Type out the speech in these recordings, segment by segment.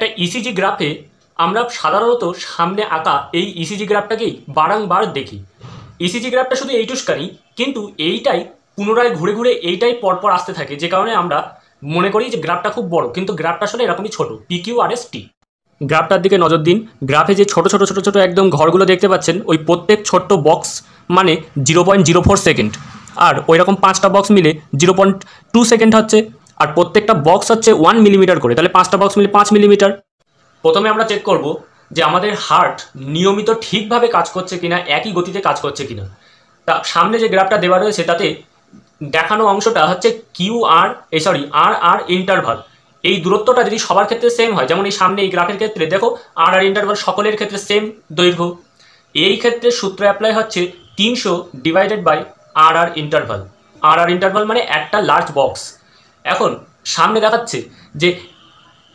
একটা ইসিজি গ্রাফে আমরা সাধারণত সামনে আঁকা এই ইসিজি গ্রাফটাকেই বারংবার দেখি। ইসিজি গ্রাফটা শুধু এইটুসখানি, কিন্তু এইটাই পুনরায় ঘুরে ঘুরে এইটাই পরপর আসতে থাকে, যে কারণে আমরা মনে করি যে গ্রাফটা খুব বড়, কিন্তু গ্রাফটা আসলে এরকমই ছোট, PQRST। গ্রাফটার দিকে নজর দিন। গ্রাফে যে ছোট ছোট ছোট ছোট একদম ঘরগুলো দেখতে পাচ্ছেন, ওই প্রত্যেক ছোট্ট বক্স মানে 0.04 সেকেন্ড, আর ওই রকম 5টা বক্স মিলে 0.2 সেকেন্ড হচ্ছে, আর প্রত্যেকটা বক্স হচ্ছে 1 মিলিমিটার করে, তাহলে 5টা বক্স মিলে 5 মিলিমিটার। প্রথমে আমরা চেক করব যে আমাদের হার্ট নিয়মিত ঠিকভাবে কাজ করছে কিনা, একই গতিতে কাজ করছে কিনা। তা সামনে যে গ্রাফটা দেওয়া রয়েছে তাতে দেখানো অংশটা হচ্ছে আর ইন্টারভাল। এই দূরত্বটা যদি সবার ক্ষেত্রে সেম হয়, যেমন এই সামনে এই গ্রাফের ক্ষেত্রে দেখো আর ইন্টারভাল সকলের ক্ষেত্রে সেম দৈর্ঘ্য, এই ক্ষেত্রে সূত্র অ্যাপ্লাই হচ্ছে 300 divided by R interval. R interval মানে একটা লার্জ বক্স। এখন সামনে দেখাচ্ছে যে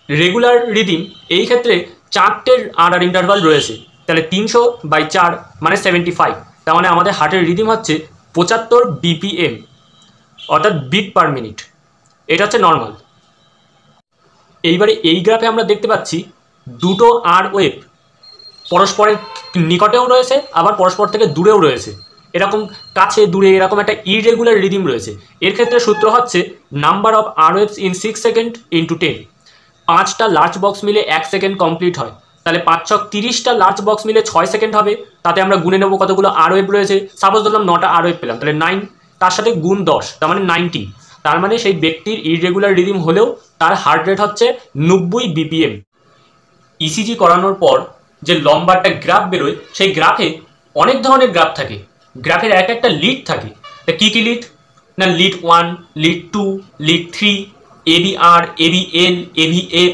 রেগুলার রিদিম, এই ক্ষেত্রে 4টে আর ইন্টারভাল রয়েছে, তাহলে 300/4 মানে 75। তার মানে আমাদের হার্টের রিদিম হচ্ছে 75 BPM, অর্থাৎ বিট পার মিনিট। এটা হচ্ছে নর্মাল। এইবারে এই গ্রাফে আমরা দেখতে পাচ্ছি দুটো আর ওয়েভ পরস্পরের নিকটেও রয়েছে, আবার পরস্পর থেকে দূরেও রয়েছে, এরকম কাছে দূরে এরকম একটা ইরেগুলার রিদিম রয়েছে। এর ক্ষেত্রে সূত্র হচ্ছে number of R waves in 6 second into 10। 5টা লার্জ বক্স মিলে 1 সেকেন্ড কমপ্লিট হয়, তাহলে 5 ছক 30টা লার্জ বক্স মিলে 6 সেকেন্ড হবে। তাতে আমরা গুনে নেবো কতগুলো আর ওয়েভ রয়েছে। সাপোজ ধরলাম 9টা আর ওয়েভ পেলাম, তাহলে 9 তার সাথে গুণ 10, তার মানে 90। তার মানে সেই ব্যক্তির ইরেগুলার রিদিম হলেও তার হার্ট রেট হচ্ছে 90 BPM। ইসিজি করানোর পর যে লম্বা একটা গ্রাফ বেরোয়, সেই গ্রাফে অনেক ধরনের গ্রাফ থাকে। গ্রাফের এক একটা লিড থাকে। তা কী কী লিড? না, lead 1, lead 2, lead 3, ABR, ABL, AVF,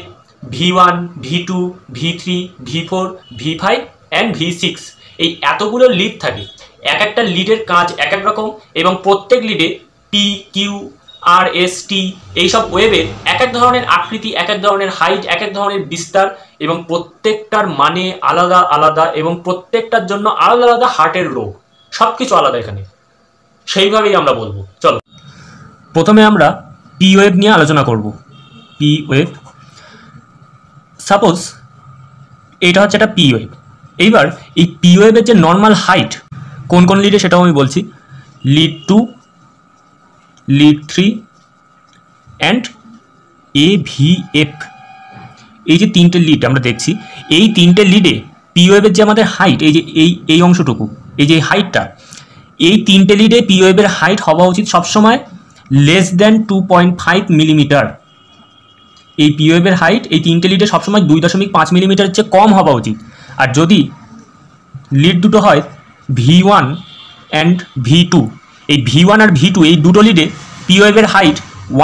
V1, V2, V3, V4, V5 and V6। এই এতগুলো লিড থাকে। এক একটা লিডের কাজ এক এক রকম, এবং প্রত্যেক লিডে PQRST এইসব ওয়েভের এক এক ধরনের আকৃতি, এক এক ধরনের হাইট, এক এক ধরনের বিস্তার, এবং প্রত্যেকটার মানে আলাদা আলাদা, এবং প্রত্যেকটার জন্য আলাদা আলাদা হার্টের রোগ, সব কিছু আলাদা এখানে। সেইভাবেই আমরা বলবো। চলো প্রথমে আমরা পি ওয়েভ নিয়ে আলোচনা করব। পি ওয়েভ, সাপোজ এটা হচ্ছে একটা পি ওয়েভ। এইবার এই পি ওয়েভের যে নর্মাল হাইট কোন কোন লিডে সেটাও আমি বলছি। লিড 2, লিড 3 অ্যান্ড AVF, এই যে 3টে লিড আমরা দেখছি, এই 3টে লিডে পি ওয়েভের যে আমাদের হাইট, এই যে এই অংশটুকু, এই যে হাইটটা, এই 3টে লিডে পি ওয়েভের হাইট হওয়া উচিত সবসময় লেস দেন 2.5 মিলিমিটার। এই পি ওয়েভের হাইট এই 3টে লিডে সবসময় 2.5 মিলিমিটার চেয়ে কম হওয়া উচিত। আর যদি লিড দুটো হয় V1 অ্যান্ড V2, এই V1 আর V2 এই দুটো লিডে পি ওয়েভের হাইট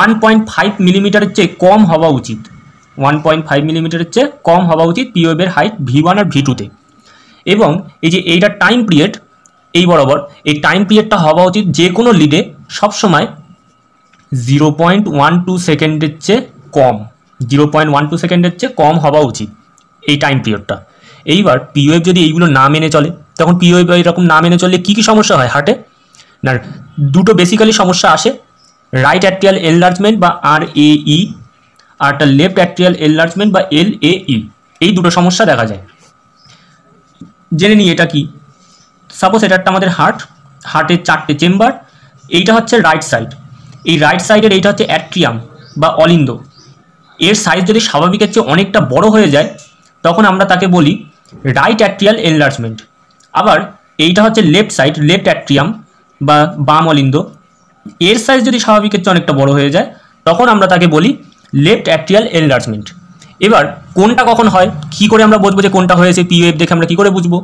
1.5 মিলিমিটারের চেয়ে কম হওয়া উচিত। 1.5 মিলিমিটারের চেয়ে কম হওয়া উচিত পি ওয়েভের হাইট V1 আর V2-তে। এবং এই যে এইটা টাইম পিরিয়ড, এই বরাবর এই টাইম পিরিয়ডটা হওয়া উচিত যে কোনো লিডে সবসময় 0.12 সেকেন্ডের চেয়ে কম। 0.12 সেকেন্ডের চেয়ে কম হওয়া উচিত এই টাইম পিরিয়ডটা। এইবার পি ওয়েভ যদি এইগুলো না মেনে চলে, তখন পি ওয়েভ এরকম না মেনে চললে কী কী সমস্যা হয় হার্টে? না, দুটো বেসিক্যালি সমস্যা আসে। রাইট অ্যাট্রিয়াল এনলার্জমেন্ট বা RAE, আর একটা লেফট অ্যাট্রিয়াল এনলার্জমেন্ট বা LAE, এই দুটো সমস্যা দেখা যায়। জেনে নিই এটা কি। সাপোজ এটা একটা আমাদের হার্টের 4টে চেম্বার। এইটা হচ্ছে রাইট সাইড। এই রাইট সাইডের এইটা হচ্ছে অ্যাট্রিয়াম বা অলিন্দ। এর সাইজ যদি স্বাভাবিকের চেয়ে অনেকটা বড় হয়ে যায়, তখন আমরা তাকে বলি রাইট অ্যাট্রিয়াল এনলার্জমেন্ট। আবার এইটা হচ্ছে লেফট সাইড, লেফট অ্যাট্রিয়াম বা বাম অলিন্দ। এর সাইজ যদি স্বাভাবিকের চেয়ে অনেকটা বড় হয়ে যায়, তখন আমরা তাকে বলি লেফট অ্যাট্রিয়াল এনলার্জমেন্ট। এবার কোনটা কখন হয়, কী করে আমরা বুঝবো যে কোনটা হয়েছে? পি ওয়েভ দেখে আমরা কী করে বুঝবো?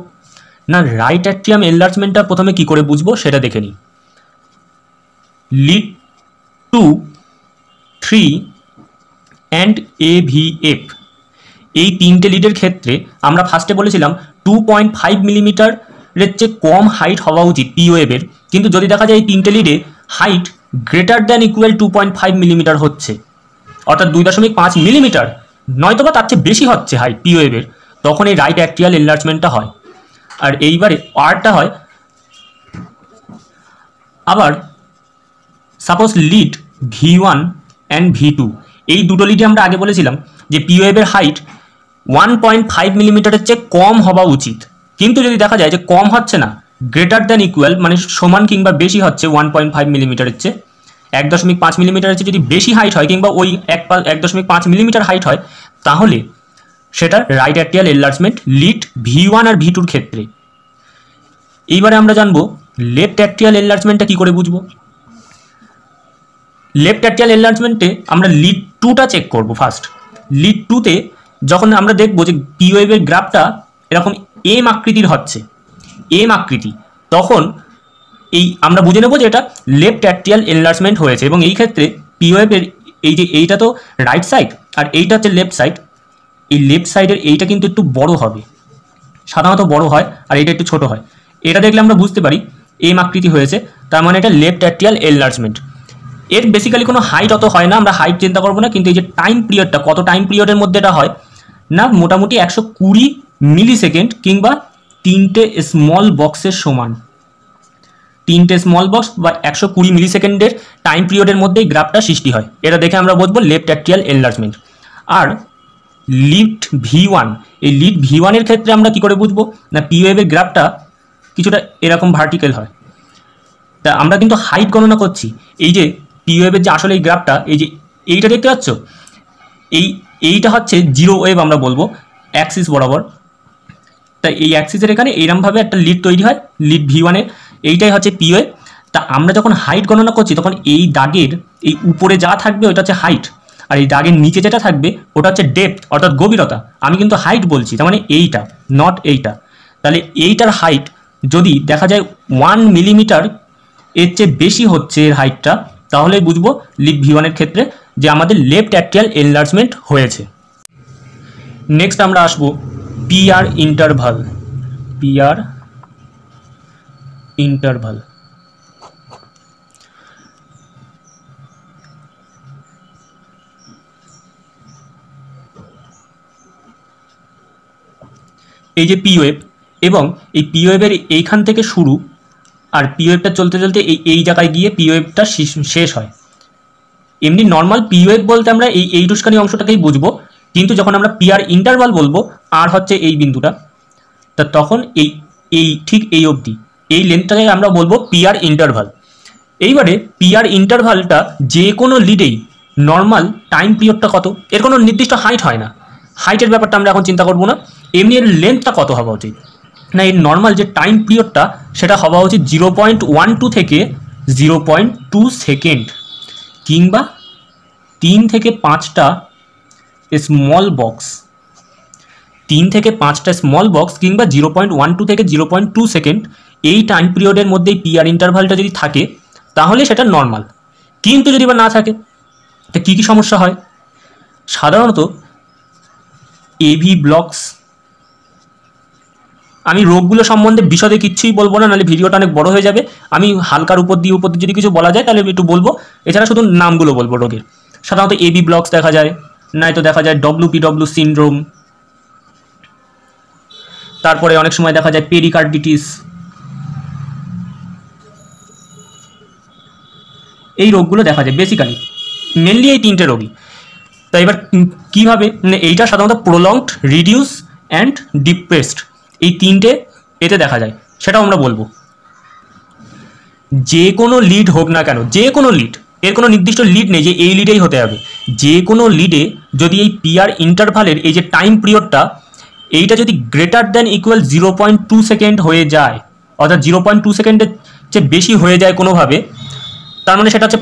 না, রাইট অ্যাট্রিয়াম এনলার্জমেন্টটা প্রথমে কী করে বুঝবো সেটা দেখে নিই। লিড 2, 3 অ্যান্ড AVF, এই 3টে লিডের ক্ষেত্রে আমরা ফার্স্টে বলেছিলাম 2.5 মিলিমিটারের চেয়ে কম হাইট হওয়া উচিত পি ওয়েভের, কিন্তু যদি দেখা যায় এই 3টে লিডে height greater than equal 2.5 millimetre হচ্ছে, অর্থাৎ 2.5 মিলিমিটার নয়তোবা তার চেয়ে বেশি হচ্ছে হাইট পি ওয়েভের, তখন এই রাইট অ্যাট্রিয়াল এনলার্জমেন্টটা হয়। আর এইবারে আরটা হয় আবার suppose lead V1 and V2, এই দুটো লিডে আমরা আগে বলেছিলাম যে পি ওয়েভের হাইট 1.5 মিলিমিটারের চেয়ে কম হওয়া উচিত। কিন্তু যদি দেখা যায় যে কম হচ্ছে না, গ্রেটার দ্যান ইকুয়াল মানে সমান কিংবা বেশি হচ্ছে 1.5 মিলিমিটারের চেয়ে, 1.5 মিলিমিটারের চেয়ে যদি বেশি হাইট হয় কিংবা ওই 1.5 মিলিমিটার হাইট হয়, তাহলে সেটা right atrial enlargement lead V1 আর V2 এর ক্ষেত্রে। এইবারে আমরা জানবো লেফট অ্যাট্রিয়াল এনলার্জমেন্টটা কী করে বুঝবো। লেফট অ্যাট্রিয়াল এনলার্জমেন্টে আমরা লিড 2টা চেক করব ফার্স্ট। লিড 2তে যখন আমরা দেখবো যে পি ওয়েভের গ্রাফটা এরকম এম আকৃতির হচ্ছে, এম আকৃতি, তখন এই আমরা বুঝে নেব যে এটা লেফট অ্যাট্রিয়াল এনলার্জমেন্ট হয়েছে। এবং এই ক্ষেত্রে পি ওয়েভের এই যে এইটা তো রাইট সাইড আর এইটা হচ্ছে লেফট সাইড, এই লেফট সাইডের এইটা কিন্তু একটু বড় হবে, সাধারণত বড় হয়, আর এটা একটু ছোট হয়। এটা দেখলে আমরা বুঝতে পারি এম আকৃতি হয়েছে, তার মানে এটা লেফট অ্যাট্রিয়াল এনলার্জমেন্ট। এর বেসিক্যালি কোনো হাইট অত হয় না, আমরা হাইট চিন্তা করবো না, কিন্তু এই যে টাইম পিরিয়ডটা, কত টাইম পিরিয়ডের মধ্যে এটা হয় না, মোটামুটি 120 মিলি সেকেন্ড কিংবা 3টে স্মল বক্সের সমান। 3টে স্মল বক্স বা 120 মিলি সেকেন্ডের টাইম পিরিয়ডের মধ্যেই গ্রাফটা সৃষ্টি হয়। এটা দেখে আমরা বুঝবো লেফট অ্যাট্রিয়াল এনলার্জমেন্ট। আর লিড V1, এই লিড V1 এর ক্ষেত্রে আমরা কি করে বুঝবো না, পি ওয়েভের গ্রাফটা কিছুটা এরকম ভার্টিক্যাল হয়। তা আমরা কিন্তু হাইট গণনা করছি, এই যে পি ওয়েভের যে আসলে এই গ্রাফটা, এই যে এইটা দেখতে পাচ্ছ, এইটা হচ্ছে জিরো ওয়েভ আমরা বলবো অ্যাক্সিস বরাবর। তাই এই অ্যাক্সিসের এখানে এইরকমভাবে একটা লিড তৈরি হয়, লিড V1 এর, এইটাই হচ্ছে পি ওয়েভ। তা আমরা যখন হাইট গণনা করছি তখন এই দাগের এই উপরে যা থাকবে ওটা হচ্ছে হাইট, আর এই দাগের নিচে যেটা থাকবে ওটা হচ্ছে ডেপথ অর্থাৎ গভীরতা। আমি কিন্তু হাইট বলছি, তার মানে এইটা, নট এইটা। তাহলে এইটার হাইট যদি দেখা যায় 1 মিলিমিটার এর চেয়ে বেশি হচ্ছে এর হাইটটা, তাহলে বুঝবো লিড V1 এর ক্ষেত্রে যে আমাদের লেফট অ্যাট্রিয়াল এনলার্জমেন্ট হয়েছে। নেক্সট আমরা আসবো PR ইন্টারভাল। PR ইন্টারভাল এই যে পি ওয়েভ, এবং এই পি ওয়েভের এইখান থেকে শুরু, আর পি ওয়েভটা চলতে চলতে এই জায়গায় গিয়ে পি ওয়েভটা শেষ হয়। এমনি নর্মাল পি ওয়েভ বলতে আমরা এই টুসকানি অংশটাকেই বুঝবো, কিন্তু যখন আমরা PR ইন্টারভাল বলবো, আর হচ্ছে এই বিন্দুটা, তা তখন এই ঠিক এই অবধি এই লেন্থটাকে আমরা বলবো PR ইন্টারভাল। এইবারে PR ইন্টারভালটা যে কোনো লিডেই নর্মাল টাইম পিরিয়ডটা কত, এর কোনো নির্দিষ্ট হাইট হয় না, হাইটের ব্যাপারটা আমরা এখন চিন্তা করবো না। এমনি এর লেন্থটা কত হওয়া উচিত না, এই নর্মাল যে টাইম পিরিয়ডটা সেটা হওয়া উচিত 0.12 থেকে 0.2 সেকেন্ড, কিংবা 3 থেকে 5টা স্মল বক্স, 3 থেকে 5টা স্মল বক্স কিংবা 0.12 থেকে 0.2 সেকেন্ড, এই টাইম পিরিয়ডের মধ্যেই PR ইন্টারভালটা যদি থাকে তাহলে সেটা নর্মাল। কিন্তু যদি বা না থাকে, তা কী কী সমস্যা হয়? সাধারণত AV ব্লকস, আমি রোগগুলো সম্বন্ধে বিশদে কিচ্ছুই বলবো না, নাহলে ভিডিওটা অনেক বড় হয়ে যাবে। আমি হালকার উপর দিয়ে যদি কিছু বলা যায় তাহলে একটু বলবো, এছাড়া শুধু নামগুলো বলবো রোগের। সাধারণত AV ব্লকস দেখা যায়, নয়তো দেখা যায় WPW সিনড্রোম, তারপরে অনেক সময় দেখা যায় পেরিকার্ডিটিস, এই রোগগুলো দেখা যায় বেসিক্যালি, মেনলি এই 3টে রোগই। তো এবার কীভাবে, এইটা সাধারণত প্রলংড, রিডিউস অ্যান্ড ডিপ্রেসড, এই 3টে এতে দেখা যায়, সেটাও আমরা বলবো। যে কোনো লিড হোক না কেন, যে কোনো লিড, এর কোনো নির্দিষ্ট লিড নেই যে এই লিডেই হতে হবে, যে কোনো লিডে যদি এই PR ইন্টারভালের এই যে টাইম পিরিয়ডটা, এইটা যদি গ্রেটার দ্যান ইকুয়াল 0.2 সেকেন্ড হয়ে যায়, অর্থাৎ 0.2 সেকেন্ডের চেয়ে বেশি হয়ে যায় কোনোভাবে, তার মানে সেটা হচ্ছে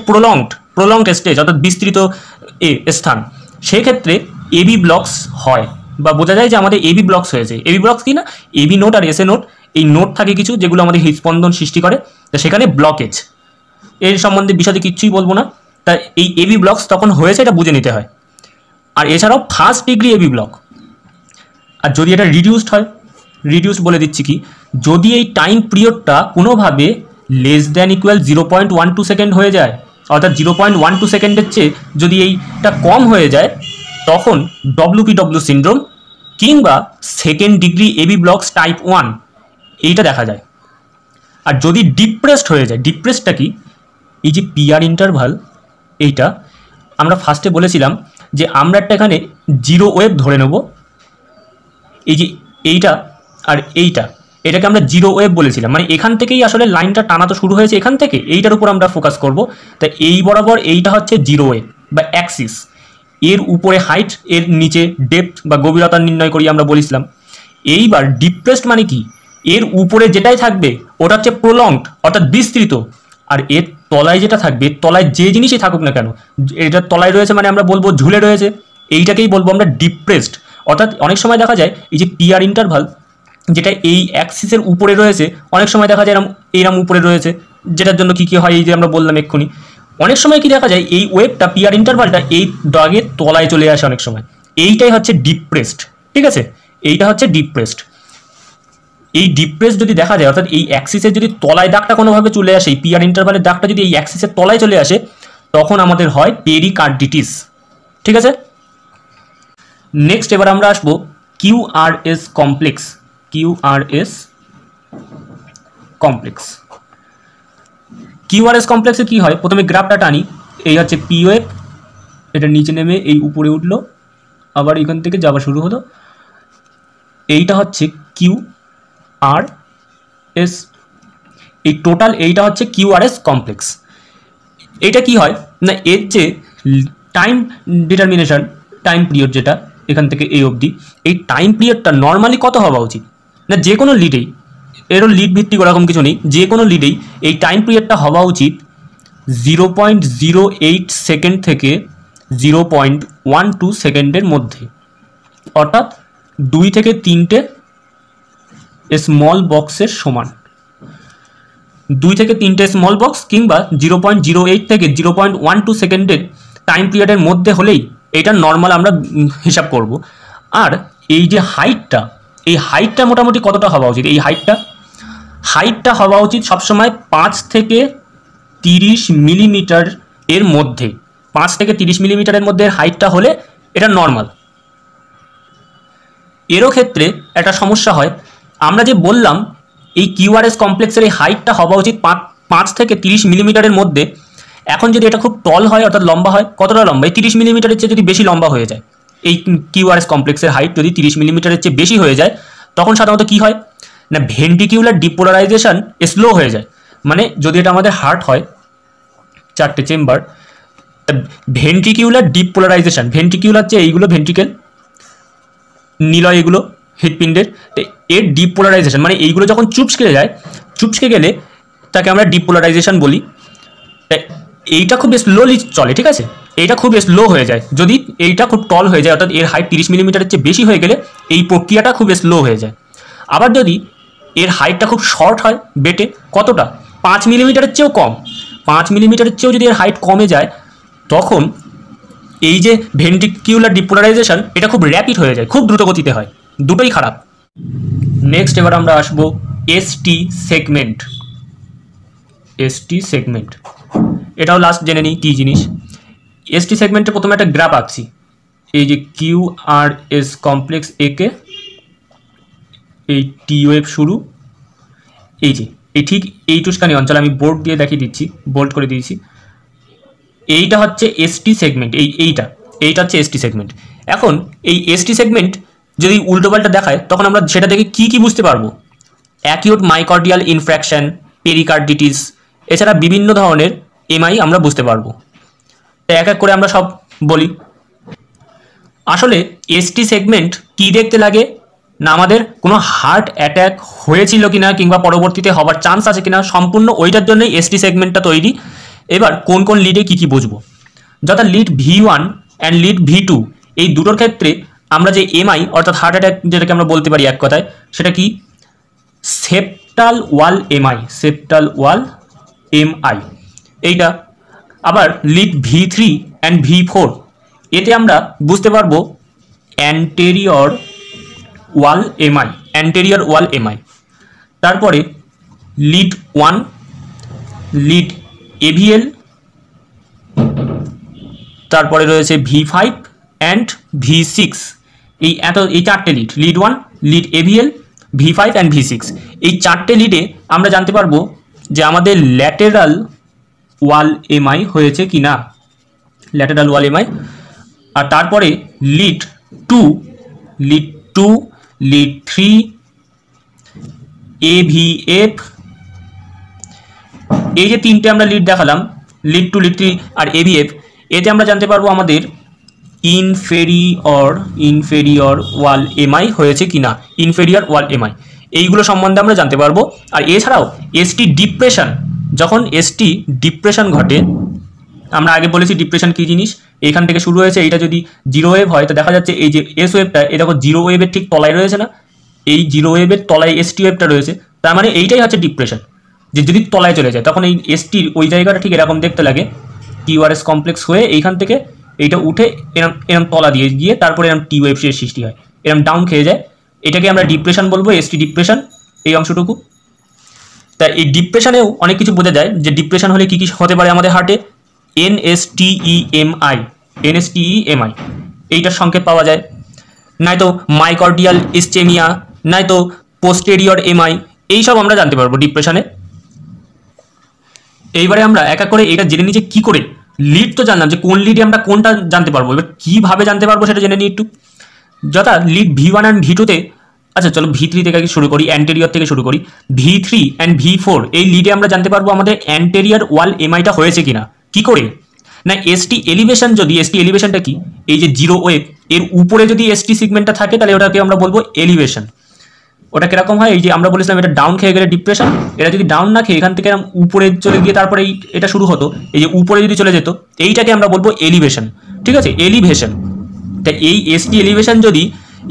প্রলংড স্টেজ, অর্থাৎ বিস্তৃত স্থান। সেক্ষেত্রে AB ব্লকস হয়, বা বোঝা যায় যে আমাদের AB ব্লকস হয়েছে। AB ব্লকস কি না, AB নোট আর SA নোট, এই নোট থাকে কিছু যেগুলো আমাদের হৃদস্পন্দন সৃষ্টি করে, তো সেখানে ব্লকেজ, এর সম্বন্ধে বিশদে কিচ্ছুই বলবো না। তা এই AB ব্লকস তখন হয়েছে, এটা বুঝে নিতে হয়। আর এছাড়াও ফার্স্ট ডিগ্রি AB ব্লক। আর যদি এটা রিডিউসড হয়, রিডিউসড বলে দিচ্ছি কি, যদি এই টাইম পিরিয়ডটা কোনোভাবে লেস দ্যান ইকুয়াল 0.12 সেকেন্ড হয়ে যায়, অর্থাৎ 0.12 সেকেন্ডের চেয়ে যদি এইটা কম হয়ে যায়, তখন WPW সিনড্রোম কিংবা second degree AB blocks type 1 এইটা দেখা যায়। আর যদি ডিপ্রেসড হয়ে যায়, ডিপ্রেসডটা কি, এই যে PR ইন্টারভাল, এইটা আমরা ফার্স্টে বলেছিলাম যে আমরা একটা এখানে জিরো ওয়েভ ধরে নেব, এই যে এইটা আর এটাকে আমরা জিরো ওয়েভ বলেছিলাম, মানে এখান থেকেই আসলে লাইনটা টানা তো শুরু হয়েছে এখান থেকে, এইটার উপর আমরা ফোকাস করব। তাই এই বরাবর এইটা হচ্ছে জিরো ওয়েভ বা অ্যাক্সিস, এর উপরে হাইট, এর নিচে ডেপথ বা গভীরতা নির্ণয় করি আমরা বলেছিলাম। এইবার ডিপ্রেসড মানে কি, এর উপরে যেটাই থাকবে ওটা হচ্ছে প্রলংড অর্থাৎ বিস্তৃত, আর এর তলায় যেটা থাকবে, তলায় যে জিনিসই থাকুক না কেন, এটার তলায় রয়েছে মানে আমরা বলবো ঝুলে রয়েছে, এইটাকেই বলবো আমরা ডিপ্রেসড। অর্থাৎ অনেক সময় দেখা যায় এই যে পিআর ইন্টারভাল যেটা এই অ্যাক্সিসের উপরে রয়েছে, অনেক সময় দেখা যায় এরম উপরে রয়েছে, যেটার জন্য কি হয় এই যে আমরা বললাম এক্ষুনি। অনেক সময় কি দেখা যায় এই ওয়েভটা পিআর ইন্টারভালটা এই দাগের তলায় চলে আসে অনেক সময়, এইটাই হচ্ছে ডিপ্রেসড। ঠিক আছে, এইটা হচ্ছে ডিপ্রেসড। এই ডিপ্রেস যদি দেখা যায়, অর্থাৎ এই অ্যাক্সিসের যদি তলায় দাগটা কোনোভাবে চলে আসে, এই পিআর ইন্টারভালের দাগটা যদি এই অ্যাক্সিসের তলায় চলে আসে, তখন আমাদের হয় পেরিকার্ডিটিস। ঠিক আছে, নেক্সট এবার আমরা আসবো QRS complex. QRS complex, QRS কমপ্লেক্সে কি হয়, প্রথমে গ্রাফটা টানি, এই হচ্ছে পি ওয়েভ, এটা নিচে নেমে এই উপরে উঠলো, আবার এখান থেকে যাওয়া শুরু হলো, এইটা হচ্ছে কিউ আর এস, এই টোটাল এইটা হচ্ছে কিউআরএস কমপ্লেক্স। এটা কি হয় না, এর যে টাইম ডিটারমিনেশন, টাইম পিরিয়ড যেটা এখান থেকে এই অবধি, এই টাইম পিরিয়ডটা নর্মালি কত হওয়া উচিত না, যে কোনো লিডেই, এরও লিড ভিত্তিক ওরকম কিছু নেই, যে কোনো লিডেই এই টাইম পিরিয়ডটা হওয়া উচিত 0.08 সেকেন্ড থেকে 0.12 সেকেন্ডের মধ্যে, অর্থাৎ 2 থেকে 3টে স্মল বক্সের সমান। 2 থেকে 3টে স্মল বক্স কিংবা 0.08 থেকে 0.12 সেকেন্ডের টাইম পিরিয়ডের মধ্যে হলেই এটা নর্মাল আমরা হিসাব করব। আর এই যে হাইটটা, এই হাইটটা মোটামুটি কতটা হওয়া উচিত, এই হাইটটা হওয়া উচিত সবসময় 5 থেকে 30 মিলিমিটার এর মধ্যে। 5 থেকে 30 মিলিমিটারের মধ্যে হাইটটা হলে এটা নর্মাল। এরও ক্ষেত্রে একটা সমস্যা হয়, আমরা যে বললাম এই কিউআরএস কমপ্লেক্সের এই হাইটটা হওয়া উচিত 5 থেকে 30 মিলিমিটারের মধ্যে। এখন যদি এটা খুব টল হয় অর্থাৎ লম্বা হয়, কতটা লম্বা, এই 30 মিলিমিটারের চেয়ে যদি বেশি লম্বা হয়ে যায়, এই কিউআরএস কমপ্লেক্সের হাইট যদি 30 মিলিমিটারের চেয়ে বেশি হয়ে যায়, তখন সাধারণত কি হয় না, ভেন্ট্রিকিউলার ডিপোলারাইজেশন স্লো হয়ে যায়। মানে যদি এটা আমাদের হার্ট হয়, 4টে চেম্বার, ভেন্ট্রিকিউলার ডিপোলারাইজেশন, ভেন্ট্রিকিউলার চেয়ে এইগুলো ভেন্ট্রিকেল নিলয়, এগুলো হৃৎপিণ্ডের, এর ডিপোলারাইজেশন মানে এইগুলো যখন চুপসকে গেলে তাকে আমরা ডিপোলারাইজেশন বলি। এইটা খুব স্লোলি চলে, ঠিক আছে, এইটা খুব স্লো হয়ে যায়। যদি এইটা খুব টল হয়ে যায় অর্থাৎ এর হাইট 30 মিলিমিটারের চেয়ে বেশি হয়ে গেলে এই প্রক্রিয়াটা খুব স্লো হয়ে যায়। আবার যদি এর হাইটটা খুব শর্ট হয়, বেটে কতটা, 5 মিলিমিটারের চেয়েও কম, 5 মিলিমিটারের চেয়েও যদি এর হাইট কমে যায়, তখন এই যে ভেন্ট্রিকিউলার ডিপোলারাইজেশন এটা খুব র্যাপিড হয়ে যায়, খুব দ্রুত গতিতে হয়, দুটোই খারাপ। নেক্সট এবার আমরা আসবো এসটি সেগমেন্ট। এসটি সেগমেন্ট, এটাও লাস্ট জেনে নিই কী জিনিস। এসটি সেগমেন্টে প্রথমে একটা গ্রাফ আঁকছি, এই যে কিউআরএস কমপ্লেক্স একে, এই টি ওয়েভ শুরু, এই যে এই ঠিক এইটুখানি অঞ্চল আমি বোর্ড দিয়ে দেখিয়ে দিচ্ছি, বোল্ড করে দিয়েছি, এইটা হচ্ছে এসটি সেগমেন্ট, এইটা হচ্ছে এসটি সেগমেন্ট। এখন এই এসটি সেগমেন্ট যদি উল্টোপাল্টা দেখায়, তখন আমরা সেটা দেখে কি বুঝতে পারবো, অ্যাকিউট মাইকর্ডিয়াল ইনফ্র্যাকশন, পেরিকার্ডিটিস, এছাড়া বিভিন্ন ধরনের এমআই আমরা বুঝতে পারবো। তো এক এক করে আমরা সব বলি। আসলে এসটি সেগমেন্ট কি দেখতে লাগে না, আমাদের কোনো হার্ট অ্যাট্যাক হয়েছিল কিনা কিংবা পরবর্তীতে হবার চান্স আছে কিনা, সম্পূর্ণ ওইটার জন্যই এসটি সেগমেন্টটা তৈরি। এবার কোন কোন লিডে কী বুঝবো, যথা lead V1 and lead V2, এই দুটোর ক্ষেত্রে আমরা যে এমআই অর্থাৎ হার্ট অ্যাটাক যেটাকে আমরা বলতে পারি এক কথায়, সেটা কি সেপ্টাল ওয়াল এমআই, সেপ্টাল ওয়াল এমআই এইটা। আবার লিড V3 অ্যান্ড V4, এতে আমরা বুঝতে পারবো anterior wall MI, anterior wall MI. তারপরে লিড 1, লিড এভিএল, তারপরে রয়েছে V5 অ্যান্ড V6, এই 4টে lead 1, lead AVL, V5 and V6, এই 4টে লিডে আমরা জানতে পারবো যে আমাদের ল্যাটেরাল ওয়াল এমআই হয়েছে কি না, ল্যাটেরাল ওয়াল এমআই। আর তারপরে লিড 2 লিড 3, AVF, এই যে তিনটে আমরা লিড দেখালাম, লিড 2, লিড 3 আর AVF, এতে আমরা জানতে পারবো আমাদের ইনফেরিয়র ওয়াল এমআই হয়েছে কিনা, ইনফেরিয়র ওয়াল এমআই, এইগুলো সম্বন্ধে আমরা জানতে পারবো। আর এছাড়াও এসটি ডিপ্রেশন, যখন এসটি ডিপ্রেশন ঘটে, আমরা আগে বলেছি ডিপ্রেশন কী জিনিস, এইখান থেকে শুরু হয়েছে, এইটা যদি জিরো ওয়েভ হয় তো দেখা যাচ্ছে এই যে এস ওয়েভটা, এই দেখো জিরো ওয়েভের ঠিক তলায় রয়েছে না, এই জিরো ওয়েভের তলায় এসটি ওয়েভটা রয়েছে, তার মানে এইটাই হচ্ছে ডিপ্রেশন, যে যদি তলায় চলে যায় তখন এই এসটির ওই জায়গাটা ঠিক এরকম দেখতে লাগে, কিউআরএস কমপ্লেক্স হয়ে এইখান থেকে এইটা উঠে এরম এরম তলা দিয়ে গিয়ে তারপরে এরম টি ওয়েভ সৃষ্টি হয়, এরম ডাউন খেয়ে যায়, এটাকে আমরা ডিপ্রেশন বলবো, এসটি ডিপ্রেশন এই অংশটুকু। তাই এই ডিপ্রেশনেও অনেক কিছু বোঝা যায়, যে ডিপ্রেশন হলে কী কী হতে পারে আমাদের হার্টে, NSTEMI, এইটার সংকেত পাওয়া যায়, নয়তো মাইকর্ডিয়াল ইসচেমিয়া, নয়তো পোস্টেরিয়র এমআই, এইসব আমরা জানতে পারবো ডিপ্রেশনে। এইবারে আমরা এক এক করে এটা জেনে নিই যে কী করে, লিড তো জানলাম যে কোন লিডে আমরা কোনটা জানতে পারবো, এবার কীভাবে জানতে পারবো সেটা জেনে নিই একটু। যথা লিড V1 অ্যান্ড V2 তে, আচ্ছা চলো V3 থেকে শুরু করি, অ্যান্টেরিয়র থেকে শুরু করি, V3 অ্যান্ড V4 এই লিডে আমরা জানতে পারবো আমাদের অ্যান্টেরিয়র ওয়াল এমআইটা হয়েছে কিনা। কি করে না, এসটি এলিভেশন, যদি এসটি এলিভেশনটা কি, এই যে জিরো ওয়েভ এর উপরে যদি এসটি সিগমেন্টটা থাকে তাহলে ওটাকে আমরা বলবো এলিভেশন। ওটা কিরকম হয়, এই যে আমরা বলেছিলাম এটা ডাউন খেয়ে গেলে ডিপ্রেশন, এটা যদি ডাউন না খেয়ে এখান থেকে উপরে চলে গিয়ে তারপরে এটা শুরু হতো, এই যে উপরে যদি চলে যেত এইটাকে আমরা বলবো এলিভেশন, ঠিক আছে, এলিভেশন। তা এই এসটি এলিভেশন যদি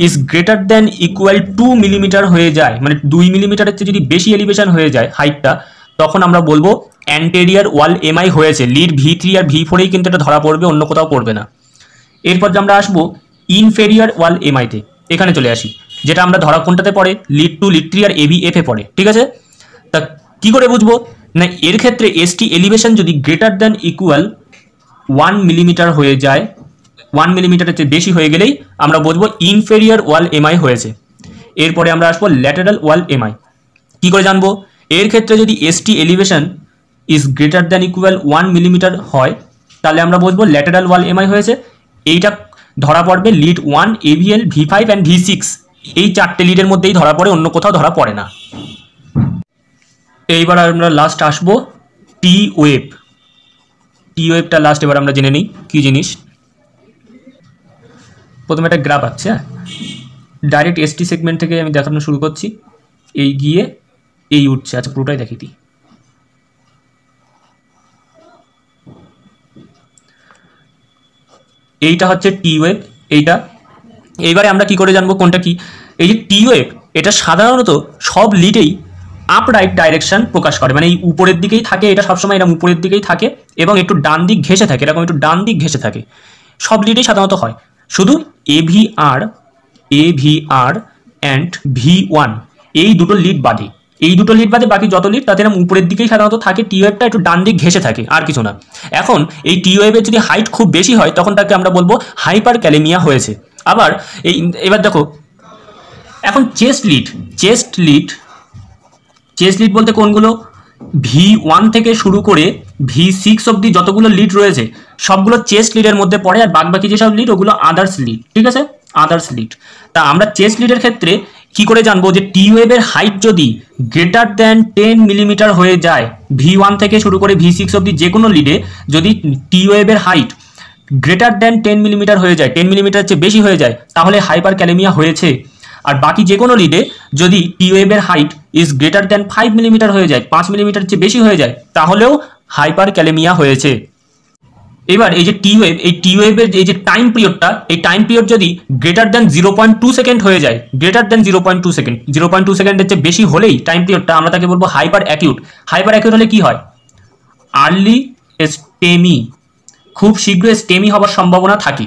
is greater than equal 2 millimetre হয়ে যায়, মানে 2 মিলিমিটারের চেয়ে যদি বেশি এলিভেশন হয়ে যায় হাইটটা, তখন আমরা বলবো অ্যান্টেরিয়র ওয়াল এমআই হয়েছে। লিড V3 আর V4এই কিন্তু এটা ধরা পড়বে, অন্য কোথাও পড়বে না। এরপর যে আমরা আসবো ইনফেরিয়র ওয়াল এমআইতে, এখানে চলে আসি, যেটা আমরা ধরা কোনটাতে পড়ে, লিড 2, লিড 3 আর AVF এ পড়ে, ঠিক আছে। তা কি করে বুঝবো না, এর ক্ষেত্রে এসটি এলিভেশন যদি গ্রেটার দ্যান ইকুয়াল 1 মিলিমিটার হয়ে যায়, 1 মিলিমিটারের চেয়ে বেশি হয়ে গেলেই আমরা বুঝবো ইনফেরিয়র ওয়াল এমআই হয়েছে। এরপরে আমরা আসবো ল্যাটারাল ওয়াল এমআই। কি করে জানবো, এর ক্ষেত্রে যদি ST elevation is greater than equal 1 millimetre হয় তাহলে আমরা বুঝবো ল্যাটারাল ওয়াল এমআই হয়েছে। এইটা ধরা পড়বে lead 1, AVL, V5 and V6, এই চারটে লিডের মধ্যেই ধরা পড়ে, অন্য কোথাও ধরা পড়ে না। এইবার আমরা লাস্ট আসবো টি ওয়েভ। টি ওয়েভটা লাস্ট এবার আমরা জেনে নিই কী জিনিস। প্রথমে একটা গ্রাফ আছে, হ্যাঁ, ডাইরেক্ট এসটি সেগমেন্ট থেকে আমি দেখানো শুরু করছি, এই গিয়ে এই উঠছে, আচ্ছা পুরোটাই দেখিয়ে দিই। এইটা হচ্ছে টি ওয়েভ, এইটা। এইবারে আমরা কি করে জানবো কোনটা কি, এই যে টি ওয়েভ এটা সাধারণত সব লিডেই আপরাইট ডাইরেকশন প্রকাশ করে, মানে এই উপরের দিকেই থাকে, এটা সবসময় এরকম উপরের দিকেই থাকে এবং একটু ডান দিক ঘেঁষে থাকে, এরকম একটু ডান দিক ঘেঁষে থাকে, সব লিডেই সাধারণত হয়। শুধু AVR অ্যান্ড V1 এই দুটো লিড বাদে, এই দুটো লিড বাদে বাকি যত লিড তাতে এরকম উপরের দিকেই সাধারণত থাকে, টি ওয়েভটা একটু ডান দিক ঘেঁষে থাকে, আর কিছু না। এখন এই টি ওয়েভের যদি হাইট খুব বেশি হয় তখন তাকে আমরা বলবো হাইপার ক্যালেমিয়া হয়েছে। আবার এবার দেখো, এখন চেস্ট লিড বলতে কোনগুলো, V1 থেকে শুরু করে V6 অবধি যতগুলো লিড রয়েছে সবগুলো চেস্ট লিডের মধ্যে পড়ে, আর বাকি যেসব লিড ওগুলো আদার্স লিড, ঠিক আছে, আদার্স লিড। তা আমরা চেস্ট লিডের ক্ষেত্রে কি করে জানবো যে টি ওয়েভের হাইট যদি গ্রেটার দ্যান 10 মিলিমিটার হয়ে যায়, V1 থেকে শুরু করে V6 অবধি যে কোনো লিডে যদি টি ওয়েভের হাইট গ্রেটার দ্যান 10 মিলিমিটার হয়ে যায়, 10 মিলিমিটার চেয়ে বেশি হয়ে যায়, তাহলে হাইপার ক্যালেমিয়া হয়েছে। আর বাকি যে কোনো লিডে যদি টি ওয়েভের height is greater than 5 millimetre হয়ে যায়, 5 মিলিমিটার চেয়ে বেশি হয়ে যায়, তাহলেও হাইপার ক্যালেমিয়া হয়েছে। এবার এই যে টি ওয়েভ, এই টি ওয়েভের এই যে টাইম পিরিয়ডটা, এই টাইম পিরিয়ড যদি গ্রেটার দ্যান 0.2 সেকেন্ড হয়ে যায়, গ্রেটার দ্যান 0.2 সেকেন্ড, 0.2 সেকেন্ডের চেয়ে বেশি হলেই টাইম পিরিয়ডটা আমরা তাকে বলবো হাইপার অ্যাকিউট। হাইপার অ্যাকিউট হলে কি হয়, আর্লি স্টেমি, খুব শীঘ্র স্টেমি হওয়ার সম্ভাবনা থাকে।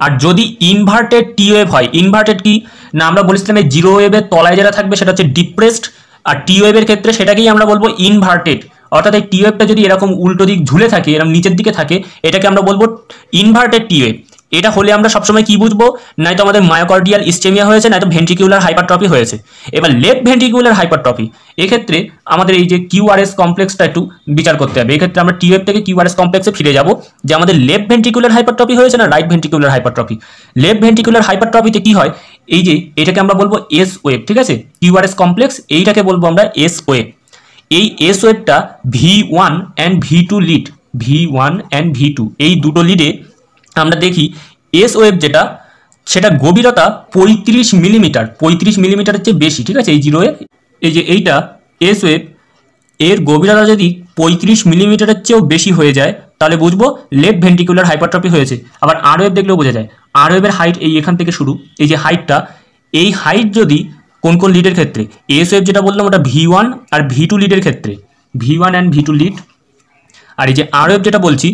আর যদি ইনভার্টেড টি ওয়েভ হয়, ইনভার্টেড কি না, আমরা বলেছিলাম এই জিরো ওয়েভের তলায় যেটা থাকবে সেটা হচ্ছে ডিপ্রেসড, আর টি ওয়েভের ক্ষেত্রে সেটাকেই আমরা বলবো ইনভার্টেড। অর্থাৎ এই টি ওয়েভটা যদি এরকম উল্টো দিক ঝুলে থাকে, এরকম নিচের দিকে থাকে, এটাকে আমরা বলবো ইনভার্টেড টি ওয়েভ। এটা হলে আমরা সবসময় কি বুঝবো, নয়তো আমাদের মায়োকার্ডিয়াল ইসচেমিয়া হয়েছে, নয়তো ভেন্ট্রিকিউলার হাইপারট্রফি হয়েছে। এবার লেফট ভেন্ট্রিকিউলার হাইপারট্রফি, এক্ষেত্রে আমাদের এই যে কিউআরএস কমপ্লেক্সটা একটু বিচার করতে হবে। এক্ষেত্রে আমরা টি ওয়েভ থেকে কিউআরএস কমপ্লেক্সে ফিরে যাব, যে আমাদের লেফট ভেন্ট্রিকুলার হাইপারট্রফি হয়েছে না right ventricular hypertrophy. Left ventricular হাইপারট্রফিতে কি হয়, এই যে এটাকে আমরা বলবো এস ওয়েভ, ঠিক আছে, কিউআরএস কমপ্লেক্স, এইটাকে বলবো আমরা এস ওয়েভ। এই এস ওয়েভটা V1 and V2 lead, V1 and V2 এই দুটো লিডে আমরা দেখি এস ওয়েভ যেটা, সেটা গভীরতা 35 মিলিমিটার, 35 মিলিমিটারের চেয়ে বেশি, ঠিক আছে। এই জিরো ওয়েভ, এই যে এইটা এস ওয়েভ, এর গভীরতা যদি 35 মিলিমিটারের চেয়েও বেশি হয়ে যায় তাহলে বুঝবো লেফট ভেন্ট্রিকুলার হাইপারট্রফি হয়েছে। আবার আর ওয়েভ দেখলেও বোঝা যায়, আর ওয়েভের হাইট এই এখান থেকে শুরু, এই যে হাইটটা, এই হাইট যদি কোন কোন লিডের ক্ষেত্রে, এস ওয়েভ যেটা বললাম ওটা V1 আর V2 লিডের ক্ষেত্রে, V1 অ্যান্ড V2 লিড। আর এই যে আর ওয়েভ যেটা বলছি,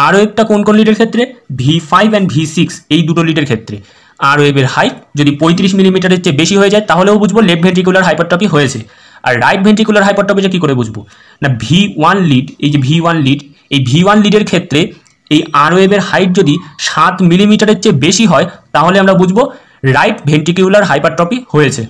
আর ওয়েভটা কোন কোন লিডের ক্ষেত্রে, V5 অ্যান্ড V6 এই দুটো লিডের ক্ষেত্রে। আর ওয়েভের হাইট যদি 35 মিলিমিটারের চেয়ে বেশি হয়ে যায় তাহলেও বুঝবো লেফট ভেন্ট্রিকুলার হাইপারট্রফি হয়েছে। আর রাইট ভেন্ট্রিকুলার হাইপারট্রফিটা কী করে বুঝবো না, V1 লিড, এই যে V1 লিড, এই V1 লিডের ক্ষেত্রে এই আর ওয়েভের হাইট যদি 7 মিলিমিটারের চেয়ে বেশি হয় তাহলে আমরা বুঝবো রাইট ভেন্ট্রিকুলার হাইপারট্রফি হয়েছে।